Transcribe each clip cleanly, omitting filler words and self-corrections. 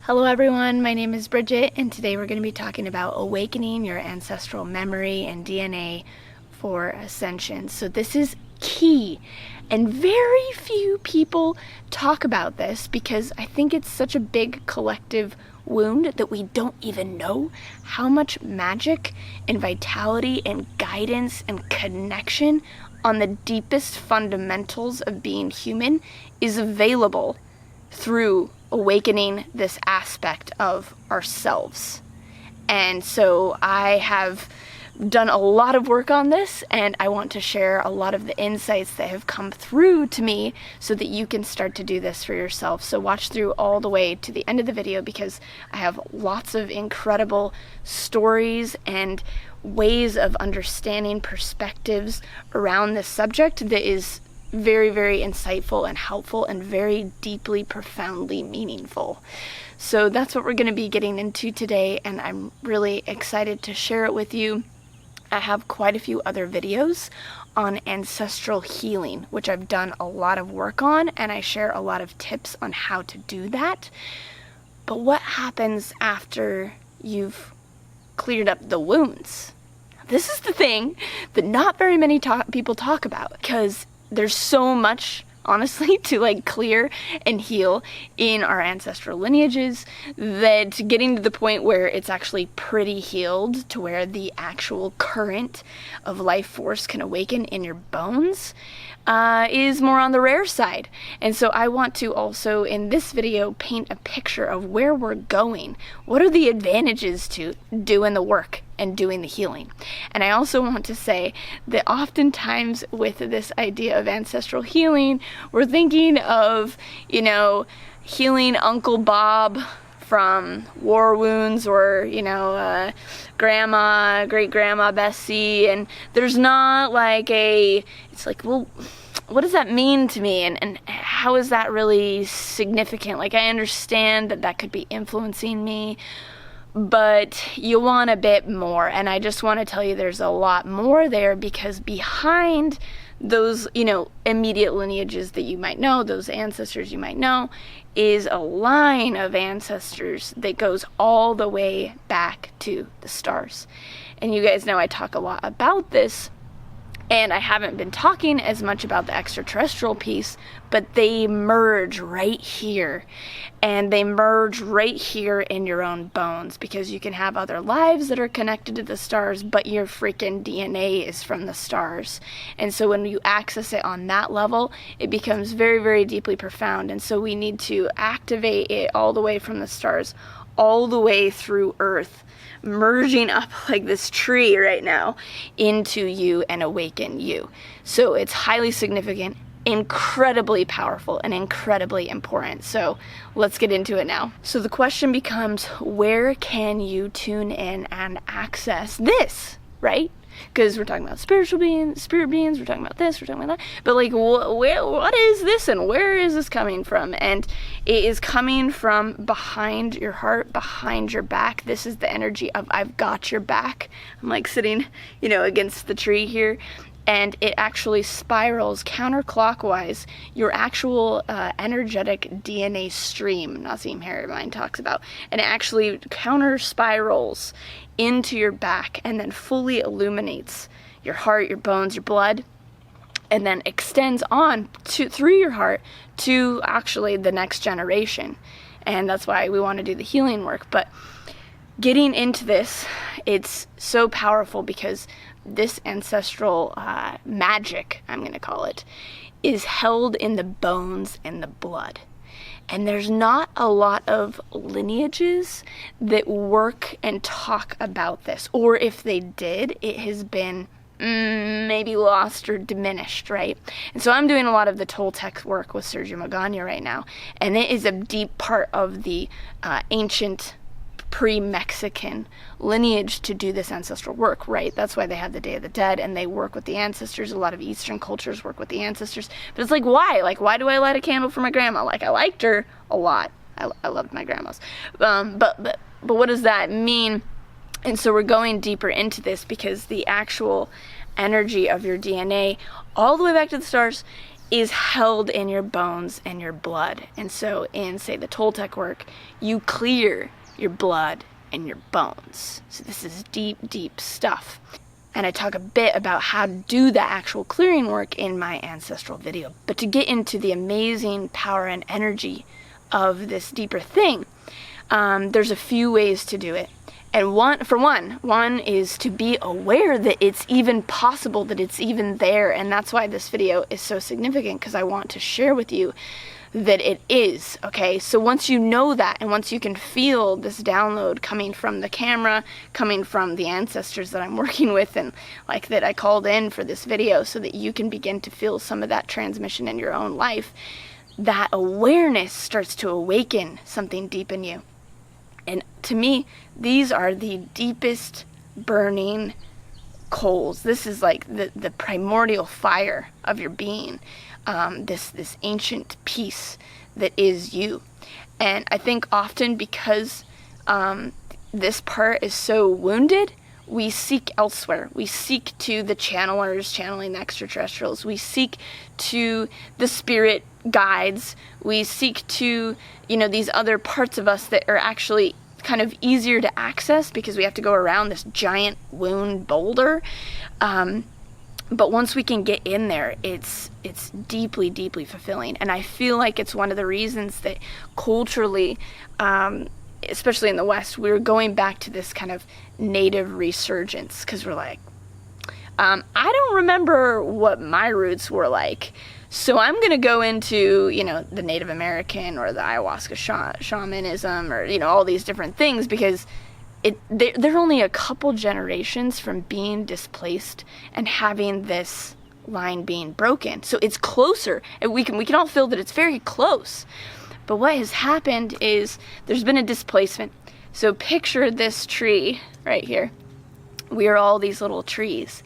Hello everyone, my name is Bridget, and today we're going to be talking about awakening your ancestral memory and DNA for Ascension. So this is key, and very few people talk about this because I think it's such a big collective wound that we don't even know how much magic and vitality and guidance and connection on the deepest fundamentals of being human is available through awakening this aspect of ourselves. And so I have done a lot of work on this, and I want to share a lot of the insights that have come through to me so that you can start to do this for yourself. So watch through all the way to the end of the video because I have lots of incredible stories and ways of understanding perspectives around this subject that is very, very insightful and helpful and very deeply, profoundly meaningful. So that's what we're going to be getting into today, and I'm really excited to share it with you. I have quite a few other videos on ancestral healing, which I've done a lot of work on, and I share a lot of tips on how to do that. But what happens after you've cleared up the wounds? This is the thing that not very many people talk about, because there's so much, honestly, to clear and heal in our ancestral lineages that getting to the point where it's actually pretty healed to where the actual current of life force can awaken in your bones is more on the rare side. And so I want to also in this video paint a picture of where we're going. What are the advantages to doing the work and doing the healing? And I also want to say that oftentimes with this idea of ancestral healing, we're thinking of, healing Uncle Bob from war wounds, or, great grandma Bessie, and there's not well, what does that mean to me, and how is that really significant? I understand that could be influencing me, but you want a bit more, and I just want to tell you there's a lot more there, because behind those, immediate lineages that you might know, those ancestors you might know, is a line of ancestors that goes all the way back to the stars. And you guys know I talk a lot about this, and I haven't been talking as much about the extraterrestrial piece, but they merge right here. And they merge right here in your own bones, because you can have other lives that are connected to the stars, but your freaking DNA is from the stars. And so when you access it on that level, it becomes very, very deeply profound. And so we need to activate it all the way from the stars, all the way through Earth, merging up like this tree right now into you and awaken you. So it's highly significant, incredibly powerful, and incredibly important. So let's get into it now. So the question becomes, where can you tune in and access this, right? Because we're talking about spirit beings, we're talking about this, we're talking about that. But what is this, and where is this coming from? And it is coming from behind your heart, behind your back. This is the energy of I've got your back. I'm sitting, against the tree here. And it actually spirals counterclockwise your actual energetic DNA stream, Nazim Haramein talks about. And it actually counter spirals into your back and then fully illuminates your heart, your bones, your blood, and then extends on through your heart to actually the next generation. And that's why we want to do the healing work. But getting into this, it's so powerful because this ancestral magic, I'm going to call it, is held in the bones and the blood. And there's not a lot of lineages that work and talk about this. Or if they did, it has been maybe lost or diminished, right? And so I'm doing a lot of the Toltec work with Sergio Magana right now. And it is a deep part of the ancient pre-Mexican lineage to do this ancestral work, right? That's why they have the Day of the Dead, and they work with the ancestors. A lot of Eastern cultures work with the ancestors. But it's why? Why do I light a candle for my grandma? I liked her a lot. I loved my grandmas. But what does that mean? And so we're going deeper into this because the actual energy of your DNA all the way back to the stars is held in your bones and your blood. And so in, say, the Toltec work, you clear your blood and your bones. So this is deep, deep stuff. And I talk a bit about how to do the actual clearing work in my Ancestral video. But to get into the amazing power and energy of this deeper thing, there's a few ways to do it. And one is to be aware that it's even possible, that it's even there. And that's why this video is so significant, because I want to share with you that it is, okay? So once you know that, and once you can feel this download coming from the camera, coming from the ancestors that I'm working with, and like that I called in for this video, so that you can begin to feel some of that transmission in your own life, that awareness starts to awaken something deep in you. And to me, these are the deepest burning coals. This is like the primordial fire of your being, this ancient peace that is you. And I think often because this part is so wounded, we seek elsewhere. We seek to the channelers channeling the extraterrestrials. We seek to the spirit guides. We seek to, these other parts of us that are actually kind of easier to access because we have to go around this giant wound boulder. But once we can get in there, it's deeply, deeply fulfilling. And I feel like it's one of the reasons that culturally, especially in the West, we're going back to this kind of native resurgence, because we're like, I don't remember what my roots were like, so I'm going to go into, the Native American or the ayahuasca shamanism, or, all these different things, because they're only a couple generations from being displaced and having this line being broken. So it's closer, and we can all feel that it's very close. But what has happened is there's been a displacement. So picture this tree right here. We are all these little trees,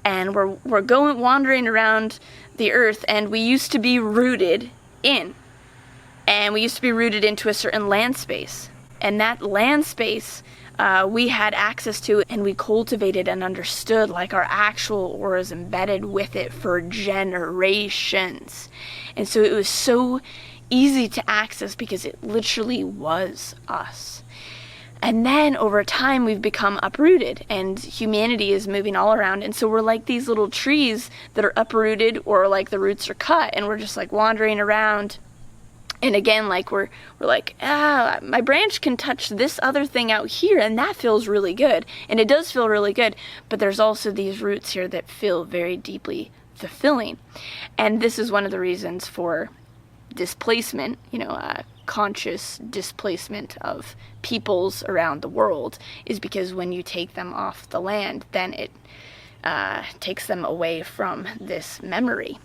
and we're wandering around the earth, and we used to be rooted in, and we used to be rooted into a certain land space, and that land space we had access to, and we cultivated and understood like our actual auras embedded with it for generations. And so it was so easy to access because it literally was us. And then over time we've become uprooted, and humanity is moving all around, and so we're like these little trees that are uprooted, or like the roots are cut, and we're just like wandering around. And again, like we're like, my branch can touch this other thing out here, and that feels really good, and it does feel really good, but there's also these roots here that feel very deeply fulfilling. And this is one of the reasons for displacement, conscious displacement of peoples around the world, is because when you take them off the land, then it takes them away from this memory,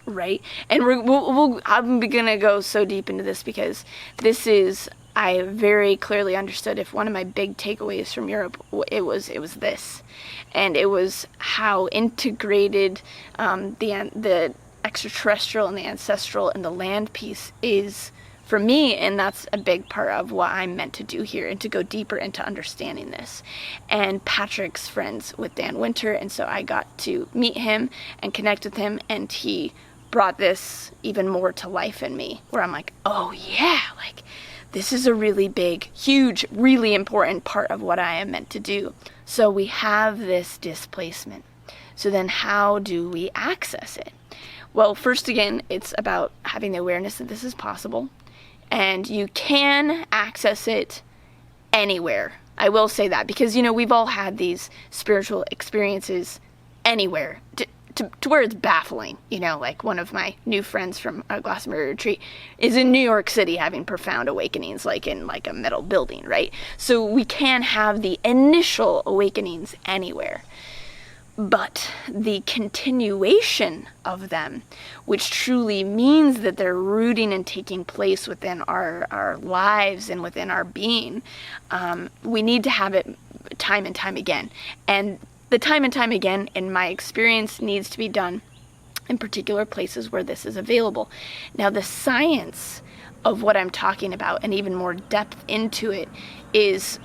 right? And I'm gonna go so deep into this, because this is, I very clearly understood, if one of my big takeaways from Europe, it was this, and it was how integrated the extraterrestrial and the ancestral and the land piece is for me. And that's a big part of what I'm meant to do here, and to go deeper into understanding this. And Patrick's friends with Dan Winter, and so I got to meet him and connect with him, and he brought this even more to life in me, where I'm like, oh yeah, like this is a really big, huge, really important part of what I am meant to do. So we have this displacement. So then how do we access it? Well, first, again, it's about having the awareness that this is possible, and you can access it anywhere. I will say that, because, we've all had these spiritual experiences anywhere, to where it's baffling. Like one of my new friends from a Glastonbury retreat is in New York City having profound awakenings, like in like a metal building, right? So we can have the initial awakenings anywhere. But the continuation of them, which truly means that they're rooting and taking place within our lives and within our being, we need to have it time and time again. And the time and time again, in my experience, needs to be done in particular places where this is available. Now, the science of what I'm talking about, and even more depth into it, is,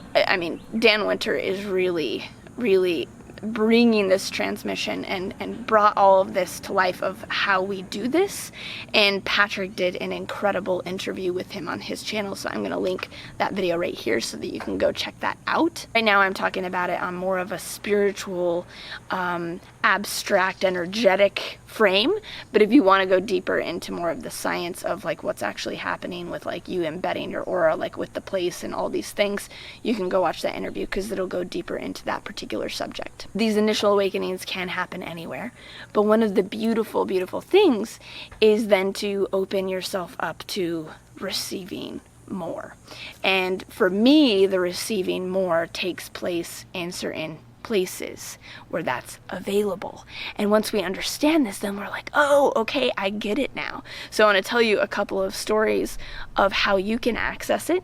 Dan Winter is really, really bringing this transmission and brought all of this to life of how we do this. And Patrick did an incredible interview with him on his channel, so I'm going to link that video right here so that you can go check that out. Right now I'm talking about it on more of a spiritual, abstract, energetic frame, but if you want to go deeper into more of the science of like what's actually happening with like you embedding your aura, like with the place and all these things, you can go watch that interview because it'll go deeper into that particular subject. These initial awakenings can happen anywhere, but one of the beautiful, beautiful things is then to open yourself up to receiving more. And for me, the receiving more takes place in certain places where that's available. And once we understand this, then we're like, oh, okay, I get it now. So I want to tell you a couple of stories of how you can access it,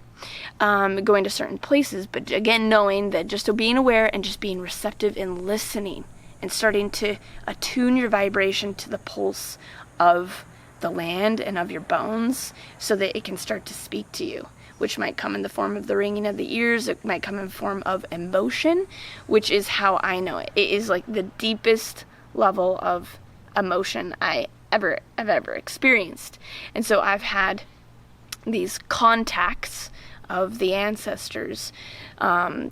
going to certain places, but again, knowing that just being aware and just being receptive and listening and starting to attune your vibration to the pulse of the land and of your bones so that it can start to speak to you, which might come in the form of the ringing of the ears. It might come in the form of emotion, which is how I know it. It is like the deepest level of emotion I've ever experienced. And so I've had these contacts of the ancestors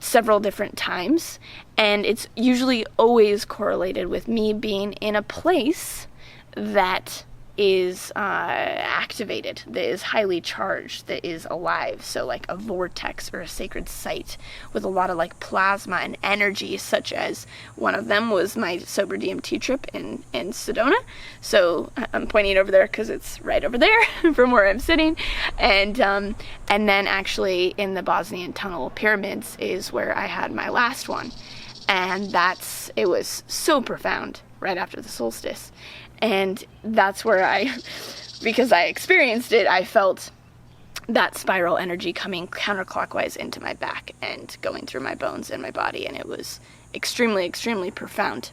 several different times, and it's usually always correlated with me being in a place that is activated, that is highly charged, that is alive. So like a vortex or a sacred site with a lot of like plasma and energy, such as one of them was my sober DMT trip in Sedona. So I'm pointing over there because it's right over there from where I'm sitting. And then actually in the Bosnian Tunnel Pyramids is where I had my last one. And it was so profound right after the solstice. And that's where because I experienced it, I felt that spiral energy coming counterclockwise into my back and going through my bones and my body. And it was extremely, extremely profound.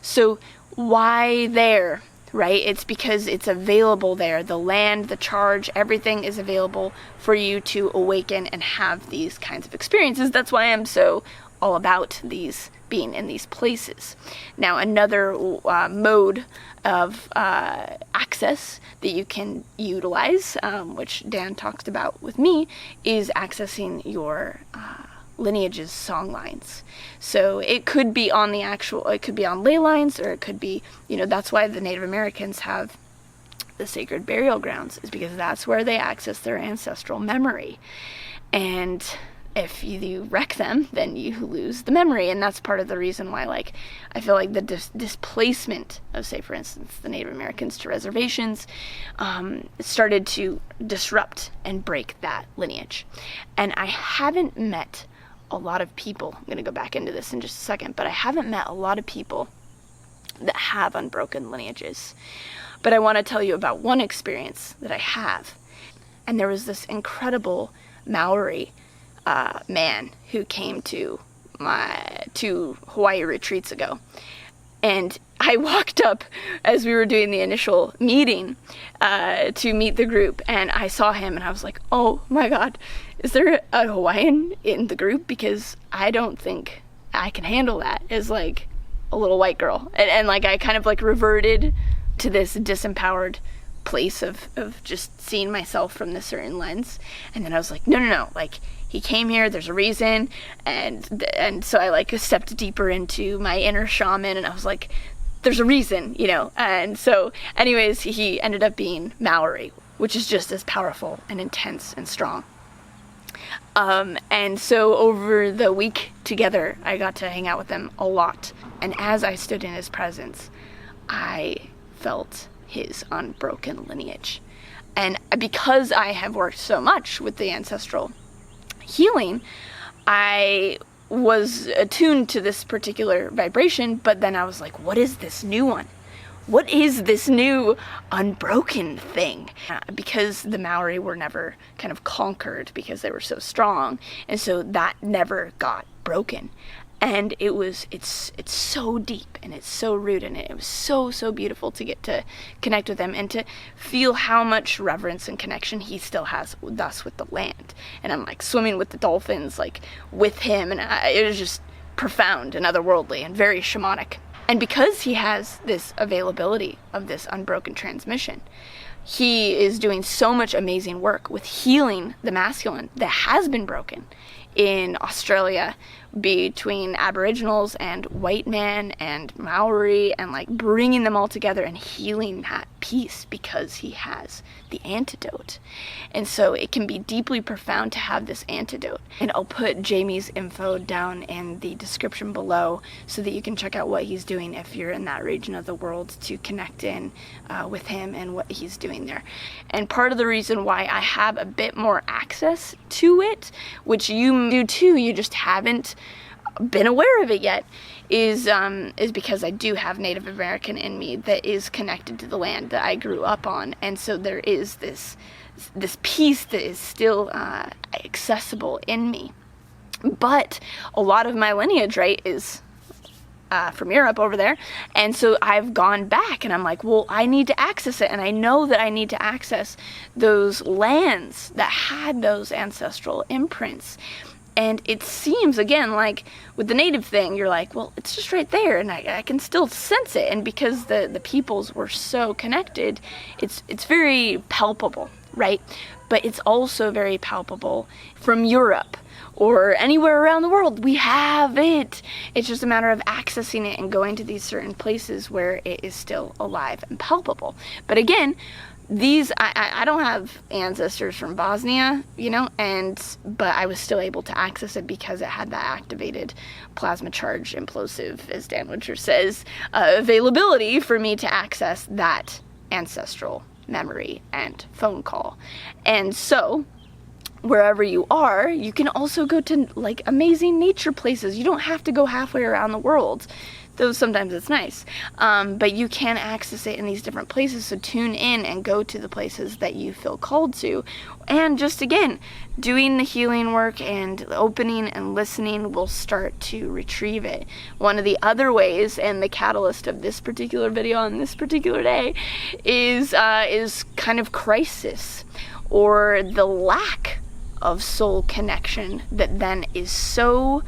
So why there, right? It's because it's available there. The land, the charge, everything is available for you to awaken and have these kinds of experiences. That's why I'm so all about these being in these places. Now, another mode of access that you can utilize, which Dan talked about with me, is accessing your lineages song lines. So it could be on it could be on ley lines, or it could be, that's why the Native Americans have the sacred burial grounds, is because that's where they access their ancestral memory. And if you wreck them, then you lose the memory. And that's part of the reason why, I feel like the displacement of, say, for instance, the Native Americans to reservations started to disrupt and break that lineage. And I haven't met a lot of people, I'm going to go back into this in just a second, but I haven't met a lot of people that have unbroken lineages. But I want to tell you about one experience that I have. And there was this incredible Maori man who came to Hawaii retreats ago. And I walked up as we were doing the initial meeting to meet the group, and I saw him and I was like, oh my God, is there a Hawaiian in the group? Because I don't think I can handle that as a little white girl. And I kind of reverted to this disempowered place of just seeing myself from this certain lens. And then I was like, no, he came here, there's a reason. And so I stepped deeper into my inner shaman, and I was like, there's a reason, And so anyways, he ended up being Maori, which is just as powerful and intense and strong. And so over the week together, I got to hang out with him a lot. And as I stood in his presence, I felt his unbroken lineage. And because I have worked so much with the ancestral healing, I was attuned to this particular vibration, but then I was like, what is this new one? What is this new unbroken thing? Because the Maori were never kind of conquered because they were so strong, and so that never got broken. And it's so deep and it's so rooted, and it was so beautiful to get to connect with him and to feel how much reverence and connection he still has thus with the land. And I'm swimming with the dolphins with him, and it was just profound and otherworldly and very shamanic. And because he has this availability of this unbroken transmission, he is doing so much amazing work with healing the masculine that has been broken in Australia between Aboriginals and white men and Maori, and like bringing them all together and healing that piece because he has the antidote. And so it can be deeply profound to have this antidote. And I'll put Jamie's info down in the description below so that you can check out what he's doing if you're in that region of the world, to connect in with him and what he's doing there. And part of the reason why I have a bit more access to it, which you do too, you just haven't been aware of it yet, is because I do have Native American in me that is connected to the land that I grew up on. And so there is this piece that is still accessible in me. But a lot of my lineage, right, is from Europe over there. And so I've gone back and I'm like, well, I need to access it. And I know that I need to access those lands that had those ancestral imprints. And it seems, again, like with the native thing, you're like, well, it's just right there, and I can still sense it. And because the peoples were so connected, it's very palpable, right? But it's also very palpable from Europe or anywhere around the world. We have it. It's just a matter of accessing it and going to these certain places where it is still alive and palpable. But again, I don't have ancestors from Bosnia, you know, but I was still able to access it because it had that activated plasma charge implosive, as Dan Witcher says, availability for me to access that ancestral memory and phone call. And so wherever you are, you can also go to like amazing nature places. You don't have to go halfway around the world, though sometimes it's nice, but you can access it in these different places. So tune in and go to the places that you feel called to, and just again doing the healing work and opening and listening will start to retrieve it. One of the other ways, and the catalyst of this particular video on this particular day, is kind of crisis, or the lack of soul connection that then is so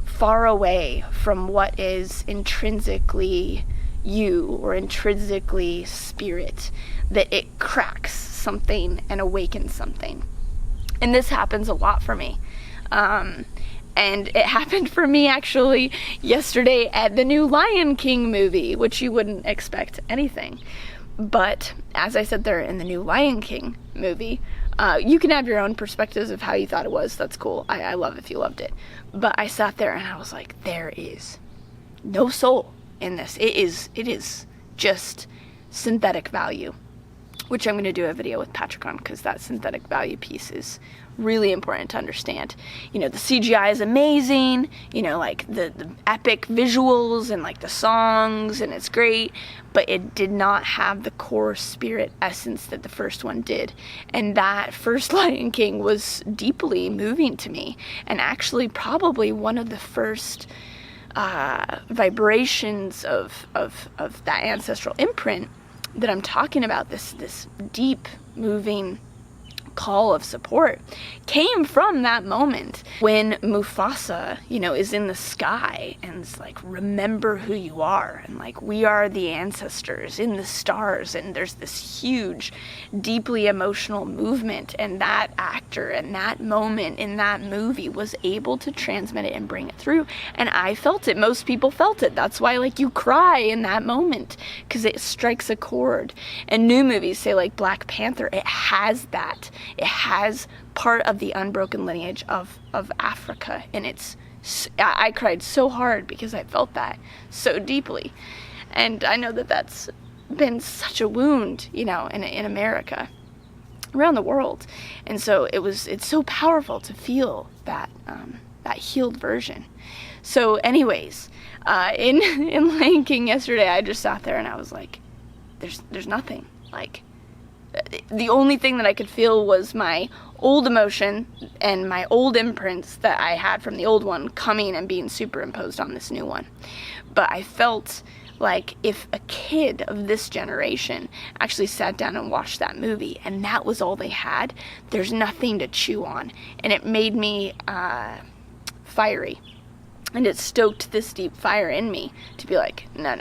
far away from what is intrinsically you or intrinsically spirit that it cracks something and awakens something. And this happens a lot for me. And it happened for me actually yesterday at the new Lion King movie, which you wouldn't expect anything. But as I said there, in the new Lion King movie, you can have your own perspectives of how you thought it was. That's cool. I love if you loved it. But I sat there and I was like, there is no soul in this. It is just synthetic value, which I'm going to do a video with Patrick on, because that synthetic value piece is really important to understand. You know, the CGI is amazing, you know, like the epic visuals and like the songs, and it's great, but it did not have the core spirit essence that the first one did. And that first Lion King was deeply moving to me, and actually probably one of the first vibrations of that ancestral imprint that I'm talking about, this deep moving call of support, came from that moment when Mufasa, you know, is in the sky and is like, remember who you are, and like, we are the ancestors in the stars, and there's this huge, deeply emotional movement, and that actor and that moment in that movie was able to transmit it and bring it through. And I felt it. Most people felt it. That's why like you cry in that moment, because it strikes a chord. And new movies, say like Black Panther, it has that. It has part of the unbroken lineage of Africa, and I cried so hard because I felt that so deeply. And I know that that's been such a wound, you know, in America, around the world. And so it's so powerful to feel that healed version. So anyways, in Lion King yesterday, I just sat there and I was like, there's nothing. Like, the only thing that I could feel was my old emotion and my old imprints that I had from the old one coming and being superimposed on this new one. But I felt like if a kid of this generation actually sat down and watched that movie and that was all they had, there's nothing to chew on. And it made me fiery. And it stoked this deep fire in me to be like, no.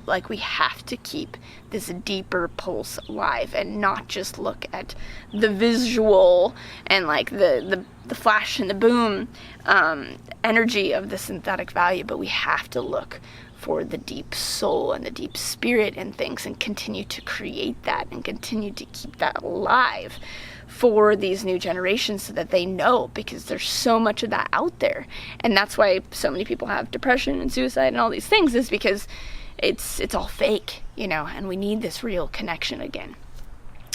Like, we have to keep this deeper pulse alive and not just look at the visual and like the flash and the boom energy of the synthetic value, but we have to look for the deep soul and the deep spirit in things and continue to create that and continue to keep that alive for these new generations so that they know, because there's so much of that out there. And that's why so many people have depression and suicide and all these things, is because it's all fake, you know, and we need this real connection again.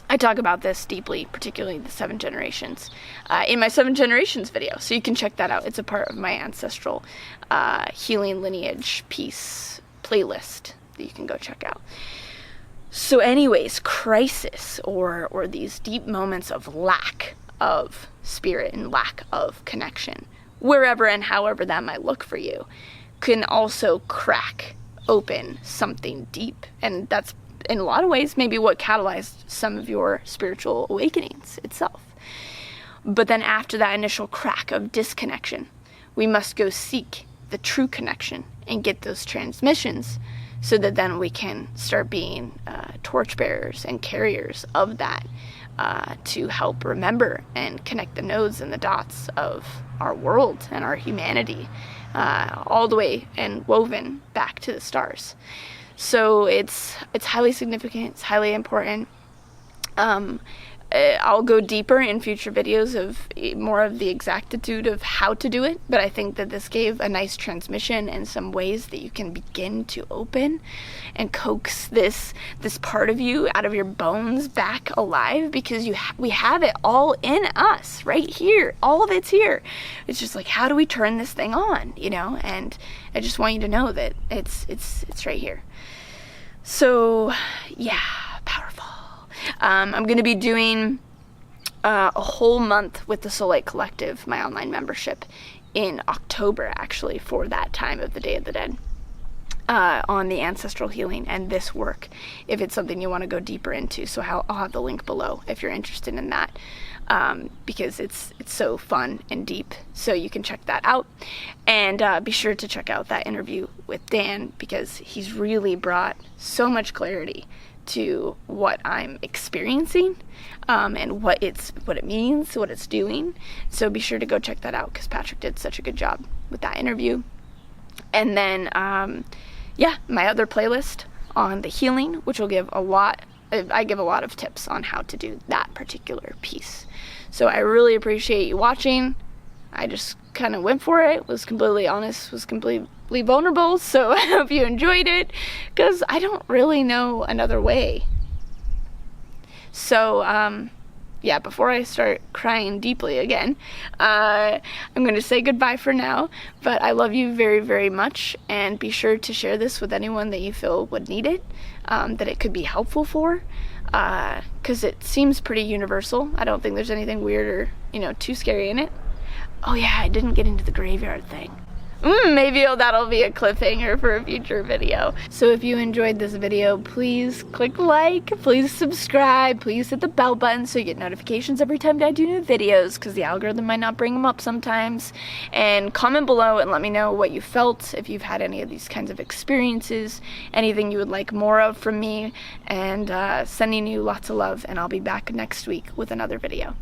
I talk about this deeply, particularly the 7 generations, in my 7 generations video, so you can check that out. It's a part of my ancestral healing lineage piece playlist that you can go check out. So anyways, crisis or these deep moments of lack of spirit and lack of connection, wherever and however that might look for you, can also crack open something deep. And that's, in a lot of ways, maybe what catalyzed some of your spiritual awakenings itself. But then after that initial crack of disconnection, we must go seek the true connection and get those transmissions, so that then we can start being torchbearers and carriers of that, to help remember and connect the nodes and the dots of our world and our humanity, all the way and woven back to the stars. So it's highly significant, it's highly important. I'll go deeper in future videos of more of the exactitude of how to do it, but I think that this gave a nice transmission and some ways that you can begin to open and coax this part of you out of your bones back alive, because we have it all in us right here. All of it's here. It's just like, how do we turn this thing on, you know? And I just want you to know that it's right here. So yeah, powerful. I'm going to be doing a whole month with the Soul Collective, my online membership, in October, actually, for that time of the Day of the Dead, on the ancestral healing and this work, if it's something you want to go deeper into. So I'll have the link below if you're interested in that, because it's so fun and deep. So you can check that out. And be sure to check out that interview with Dan, because he's really brought so much clarity to what I'm experiencing, and what it means, what it's doing. So be sure to go check that out, because Patrick did such a good job with that interview. And then my other playlist on the healing, which will give I give a lot of tips on how to do that particular piece. So I really appreciate you watching. I just kind of went for it, was completely honest, was completely vulnerable, so I hope you enjoyed it, because I don't really know another way. So, before I start crying deeply again, I'm going to say goodbye for now, but I love you very, very much, and be sure to share this with anyone that you feel would need it, that it could be helpful for, because it seems pretty universal. I don't think there's anything weird or, too scary in it. Oh yeah, I didn't get into the graveyard thing. Maybe that'll be a cliffhanger for a future video. So if you enjoyed this video, please click like, please subscribe, please hit the bell button so you get notifications every time I do new videos, because the algorithm might not bring them up sometimes. And comment below and let me know what you felt, if you've had any of these kinds of experiences, anything you would like more of from me, and sending you lots of love, and I'll be back next week with another video.